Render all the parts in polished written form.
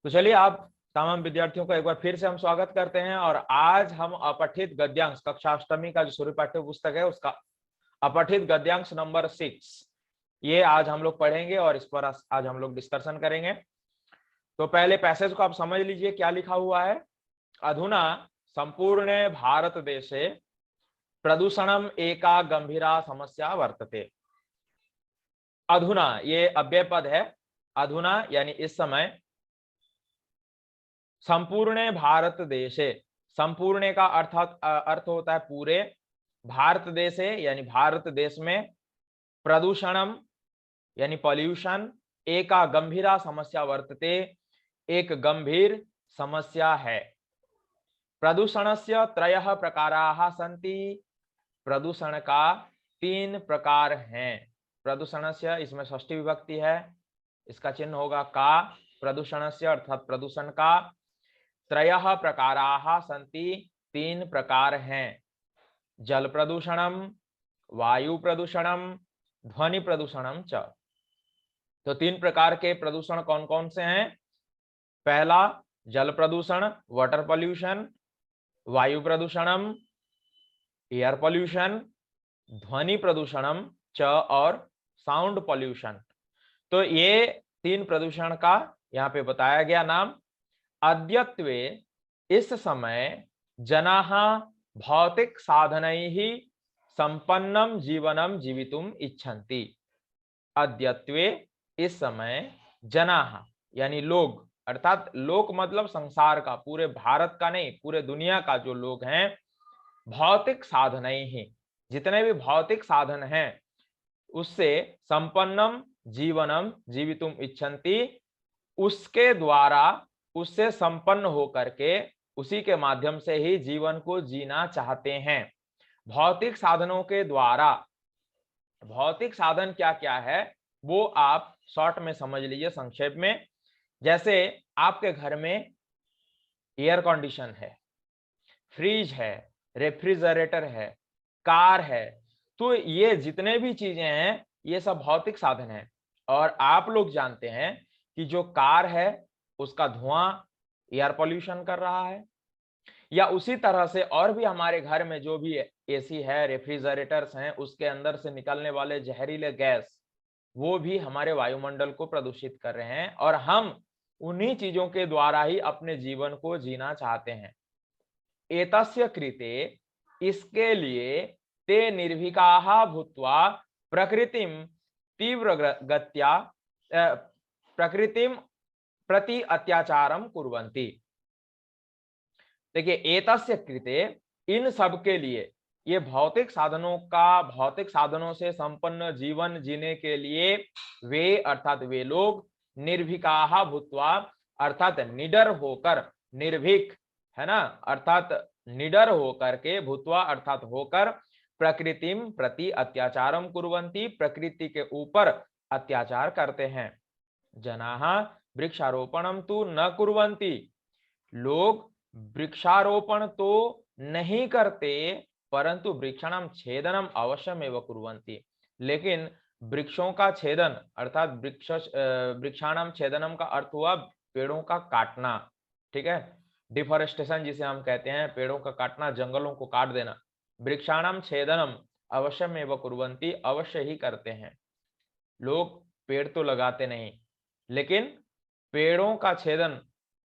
तो चलिए आप तमाम विद्यार्थियों का एक बार फिर से हम स्वागत करते हैं। और आज हम अपठित गद्यांश कक्षा अष्टमी का जो सूर्य पाठ्य पुस्तक है उसका अपठित गद्यांश नंबर 6 ये आज हम लोग पढ़ेंगे और इस पर आज हम लोग डिस्कशन करेंगे। तो पहले पैसेज को आप समझ लीजिए क्या लिखा हुआ है। अधुना संपूर्ण भारत देशे प्रदूषणम एका गंभीरा समस्या वर्तते। अधुना ये अव्यय पद है। अधुना यानी इस समय, संपूर्ण भारत देशे, संपूर्ण का अर्थ होता है पूरे, भारत देशे यानी भारत देश में, प्रदूषणम यानी पॉल्यूशन, एका गंभीरा समस्या वर्तते, एक गंभीर समस्या है। प्रदूषणस्य त्रयः प्रकाराः सन्ति, प्रदूषण का 3 प्रकार हैं। प्रदूषणस्य इसमें षष्ठी विभक्ति है, इसका चिन्ह होगा का। प्रदूषणस्य अर्थात प्रदूषण का, त्रयः प्रकाराः सन्ति 3 प्रकार हैं। जल प्रदूषणम, वायु प्रदूषणम, ध्वनि प्रदूषणम च। तो 3 प्रकार के प्रदूषण कौन कौन से हैं? पहला जल प्रदूषण, वाटर पॉल्यूशन, वायु प्रदूषणम, एयर पॉल्यूशन, ध्वनि प्रदूषणम च और साउंड पॉल्यूशन। तो ये 3 प्रदूषण का यहाँ पे बताया गया नाम। अद्यत्वे इस समय जनाः भौतिक साधनैः संपन्नम जीवनम जीवितुम इच्छन्ति। अद्यत्वे इस समय जनाः यानी लोग, अर्थात लोक मतलब संसार का, पूरे भारत का नहीं, पूरे दुनिया का जो लोग हैं, भौतिक साधनैः जितने भी भौतिक साधन हैं उससे संपन्नम जीवनम जीवितुम इच्छन्ति, उसके द्वारा, उससे संपन्न होकर के, उसी के माध्यम से ही जीवन को जीना चाहते हैं। भौतिक साधनों के द्वारा, भौतिक साधन क्या क्या है वो आप शॉर्ट में समझ लीजिए, संक्षेप में। जैसे आपके घर में एयर कंडीशन है, फ्रिज है, रेफ्रिजरेटर है, कार है, तो ये जितने भी चीजें हैं ये सब भौतिक साधन है। और आप लोग जानते हैं कि जो कार है उसका धुआं एयर पॉल्यूशन कर रहा है, या उसी तरह से और भी हमारे घर में जो भी एसी है, रेफ्रिजरेटर्स हैं, उसके अंदर से निकलने वाले जहरीले गैस वो भी हमारे वायुमंडल को प्रदूषित कर रहे हैं, और हम उन्हीं चीजों के द्वारा ही अपने जीवन को जीना चाहते हैं। एतस्य कृते, इसके लिए, ते निर्भीकाः भूत्वा प्रकृतिम तीव्र गत्या प्रकृतिम प्रति अत्याचारम कुर्वन्ति। देखिए, एतस्य कृते इन सब के लिए, ये भौतिक साधनों का, भौतिक साधनों से संपन्न जीवन जीने के लिए वे, अर्थात वे लोग, निर्भीकाः भूत्वा अर्थात निडर होकर, निर्भीक है ना, अर्थात निडर होकर के, भूत्वा अर्थात होकर, प्रकृतिम प्रति अत्याचारम कुर्वन्ति प्रकृति के ऊपर अत्याचार करते हैं। जनाः वृक्षारोपणम तु न कुर्वन्ति, लोग वृक्षारोपण तो नहीं करते परंतु वृक्षाणाम छेदनम अवश्यमेव कुर्वन्ति, लेकिन वृक्षों का छेदन, अर्थात वृक्षाणाम छेदनम का अर्थ हुआ पेड़ों का काटना, ठीक है, डिफॉरेस्टेशन जिसे हम कहते हैं, पेड़ों का काटना, जंगलों को काट देना। वृक्षाणाम छेदनम अवश्यमेव कुर्वन्ति, अवश्य ही करते हैं। लोग पेड़ तो लगाते नहीं, लेकिन पेड़ों का छेदन,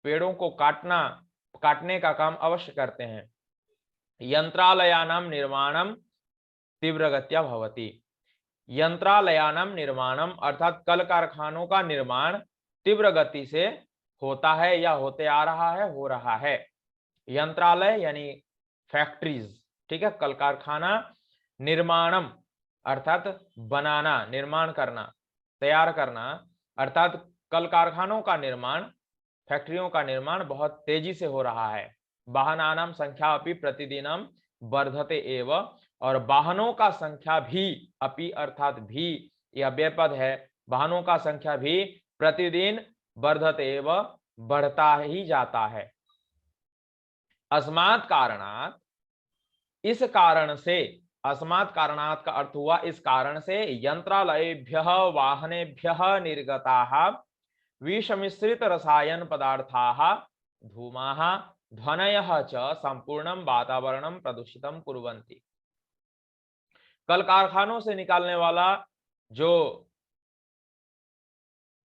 पेड़ों को काटने का काम अवश्य करते हैं। यंत्रालयानाम निर्माणम तीव्रगत्या भवति, यंत्रालयानाम निर्माणम अर्थात कल कारखानों का निर्माण तीव्र गति से होता है या होते आ रहा है, हो रहा है। यंत्रालय यानी फैक्ट्रीज, ठीक है, कल कारखाना, निर्माणम अर्थात बनाना, निर्माण करना, तैयार करना, अर्थात कल कारखानों का निर्माण, फैक्ट्रियों का निर्माण बहुत तेजी से हो रहा है। वाहनानाम संख्या अपि प्रतिदिनम वर्धते एव, और वाहनों का संख्या भी, अपि अर्थात भी, यह अव्ययपद है, वाहनों का संख्या भी प्रतिदिन वर्धते एव बढ़ता ही जाता है। अस्मात् कारणात्, इस कारण से, अस्मात् कारणात् का अर्थ हुआ इस कारण से, यंत्रालयेभ्यः वाहनेभ्यः निर्गताः विषमिश्रित रसायन पदार्थाः धूमाः ध्वनयः च संपूर्णं वातावरणं प्रदूषितं कुर्वन्ति। कल कारखानों से निकालने वाला जो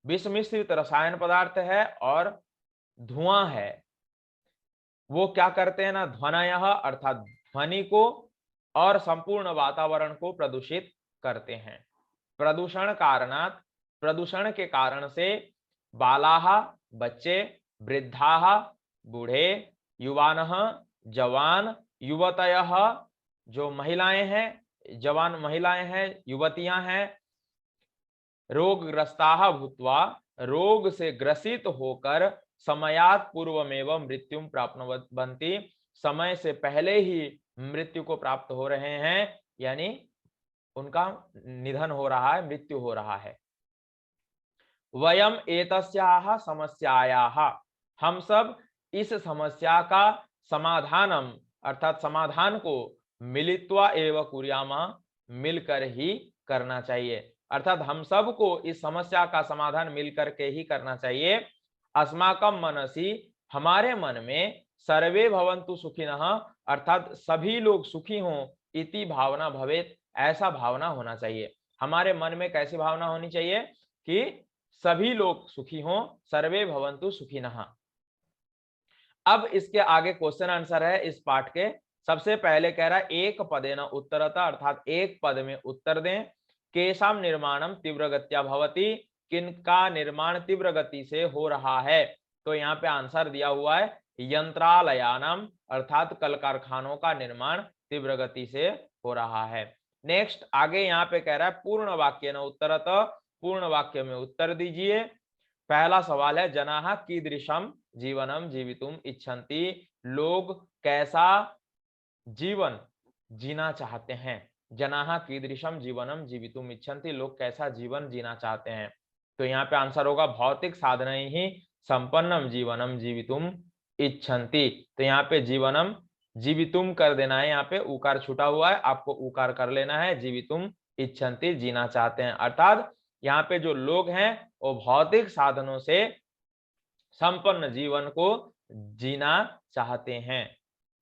विष मिश्रित रसायन पदार्थ है और धुआं है, वो क्या करते हैं ना, ध्वनयः अर्थात ध्वनि को और संपूर्ण वातावरण को प्रदूषित करते हैं। प्रदूषण के कारण से बालाः बच्चे, वृद्धाः बूढ़े, युवानः जवान, युवतयः जो महिलाएं हैं, जवान महिलाएं हैं, युवतियां हैं, रोगग्रस्ताः भूत्वा रोग से ग्रसित होकर समयात् पूर्वमेव मृत्युम प्राप्नुवन्ति, समय से पहले ही मृत्यु को प्राप्त हो रहे हैं, यानी उनका निधन हो रहा है, मृत्यु हो रहा है। वयम एतस्याः समस्यायाः, हम सब इस समस्या का समाधानम अर्थात समाधान को मिलित्वा एव कुर्यामः, मिलकर ही करना चाहिए, अर्थात हम सबको इस समस्या का समाधान मिलकर के ही करना चाहिए। अस्माकं मनसि, हमारे मन में, सर्वे भवन्तु सुखिनः अर्थात सभी लोग सुखी हों, इति भावना भवेत्, ऐसा भावना होना चाहिए। हमारे मन में कैसी भावना होनी चाहिए कि सभी लोग सुखी हों, सर्वे भवन्तु सुखिनः। अब इसके आगे क्वेश्चन आंसर है इस पाठ के। सबसे पहले कह रहा है एक पदेन उत्तरतः अर्थात एक पद में उत्तर दें। केशाम निर्माणम तीव्र गत्या भवति, किनका निर्माण तीव्र गति से हो रहा है। तो यहाँ पे आंसर दिया हुआ है यंत्रालयानाम अर्थात कल कारखानों का निर्माण तीव्र गति से हो रहा है। नेक्स्ट आगे यहाँ पे कह रहा है पूर्ण वाक्य न उत्तरतः, पूर्ण वाक्य में उत्तर दीजिए। पहला सवाल है जनाः कीदृशम जीवनम जीवितुम इच्छन्ति, लोग कैसा जीवन जीना चाहते हैं। जनाः कीदृशम जीवनम जीवितुम इच्छन्ति, लोग कैसा जीवन जीना चाहते हैं। तो यहाँ पे आंसर होगा भौतिक साधनैः ही संपन्नम जीवनम जीवितुम इच्छन्ति। तो यहाँ पे जीवनम जीवितुम कर देना है, यहाँ पे उकार छूटा हुआ है, आपको उकार कर लेना है। जीवितुम इच्छन्ति जीना चाहते हैं, अर्थात यहाँ पे जो लोग हैं वो भौतिक साधनों से संपन्न जीवन को जीना चाहते हैं।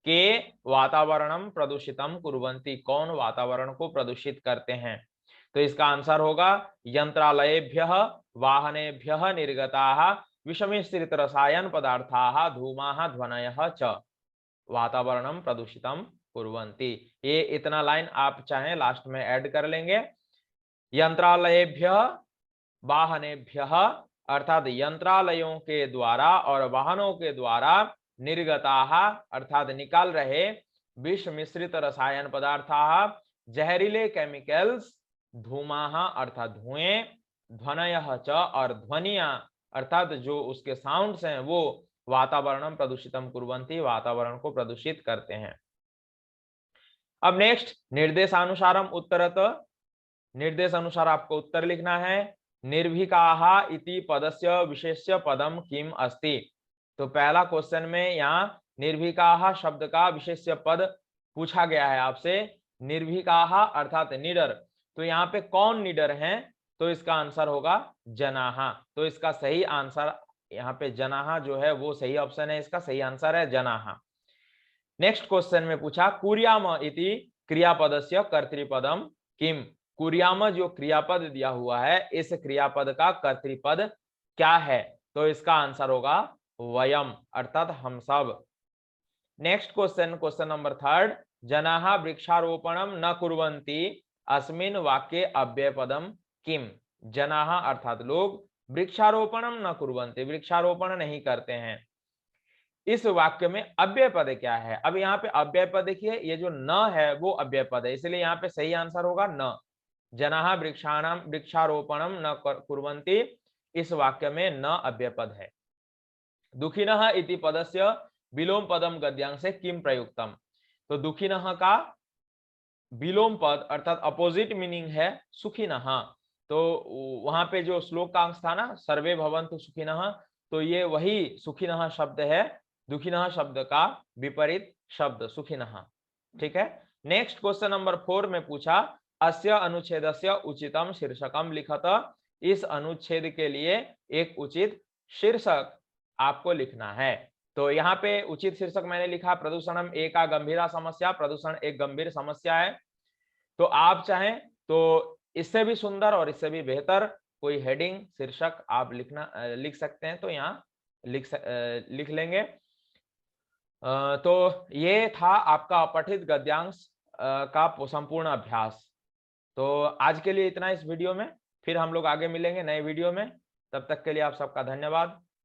के वातावरणम प्रदूषितम कुर्वन्ति, कौन वातावरण को प्रदूषित करते हैं। तो इसका आंसर होगा यंत्रालयेभ्यः वाहनेभ्यः निर्गताः विषमिश्रित रसायन पदार्थाः धूमाः ध्वनयः च वातावरणम प्रदूषितम कुर्वन्ति। ये इतना लाइन आप चाहें लास्ट में ऐड कर लेंगे। यंत्रालयेभ्यः वाहनेभ्यः अर्थात यंत्रालयों के द्वारा और वाहनों के द्वारा निर्गताः अर्थात निकाल रहे विष मिश्रित रसायन पदार्थाः जहरीले केमिकल्स, धूमाः अर्थात धुएं, ध्वनयः च और ध्वनियां अर्थात जो उसके साउंड्स हैं वो वातावरणम प्रदूषितम कुर्वन्ति, वातावरण को प्रदूषित करते हैं। अब नेक्स्ट निर्देशानुसारम उत्तरतः, निर्देश अनुसार आपको उत्तर लिखना है। निर्भीकाः इति पदस्य विशेष्य पदम किम अस्ति। तो पहला क्वेश्चन में यहाँ निर्भीकाः शब्द का विशेष्य पद पूछा गया है आपसे। निर्भीकाः अर्थात निडर, तो यहाँ पे कौन निडर हैं। तो इसका आंसर होगा जनाः। तो इसका सही आंसर यहाँ पे जनाः जो है वो सही ऑप्शन है, इसका सही आंसर है जनाः। नेक्स्ट क्वेश्चन में पूछा कुर्याम इति क्रियापदस्य कर्तृपदम किम। कुर्याम जो क्रियापद दिया हुआ है, इस क्रियापद का कर्तृपद क्या है। तो इसका आंसर होगा वयम अर्थात हम सब। नेक्स्ट क्वेश्चन, क्वेश्चन नंबर 3, जनाः वृक्षारोपणम न कुर्वन्ति अस्मिन् वाक्ये अव्ययपदम किम। जनाः अर्थात लोग वृक्षारोपणम न कुर्वन्ति, वृक्षारोपण नहीं करते हैं, इस वाक्य में अव्यय पद क्या है। अब यहाँ पे अव्यय पद देखिए, ये जो न है वो अव्यय पद है, इसलिए यहाँ पे सही आंसर होगा न। जनाः वृक्षारोपणम न कुर्वन्ति, इस वाक्य में न अव्यय पद है। दुखिनः इति पदस्य विलोम पदम गद्यांशे किम प्रयुक्तम। तो दुखिनः का विलोम पद अर्थात अपोजिट मीनिंग है सुखिनः। तो वहां पे जो श्लोक का अंश था ना सर्वे भवन्तु सुखिनः, तो ये वही सुखिनः शब्द है, दुखिनः शब्द का विपरीत शब्द सुखिनः। ठीक है। नेक्स्ट क्वेश्चन नंबर 4 में पूछा अस्य अनुच्छेदस्य उचितम शीर्षकम लिखत। इस अनुच्छेद के लिए एक उचित शीर्षक आपको लिखना है। तो यहाँ पे उचित शीर्षक मैंने लिखा प्रदूषणम एका गंभीरा समस्या, प्रदूषण एक गंभीर समस्या है। तो आप चाहें तो इससे भी सुंदर और इससे भी बेहतर कोई हेडिंग शीर्षक आप लिख सकते हैं, तो यहाँ लिख लेंगे। तो ये था आपका अपठित गद्यांश का संपूर्ण अभ्यास। तो आज के लिए इतना इस वीडियो में, फिर हम लोग आगे मिलेंगे नए वीडियो में। तब तक के लिए आप सबका धन्यवाद।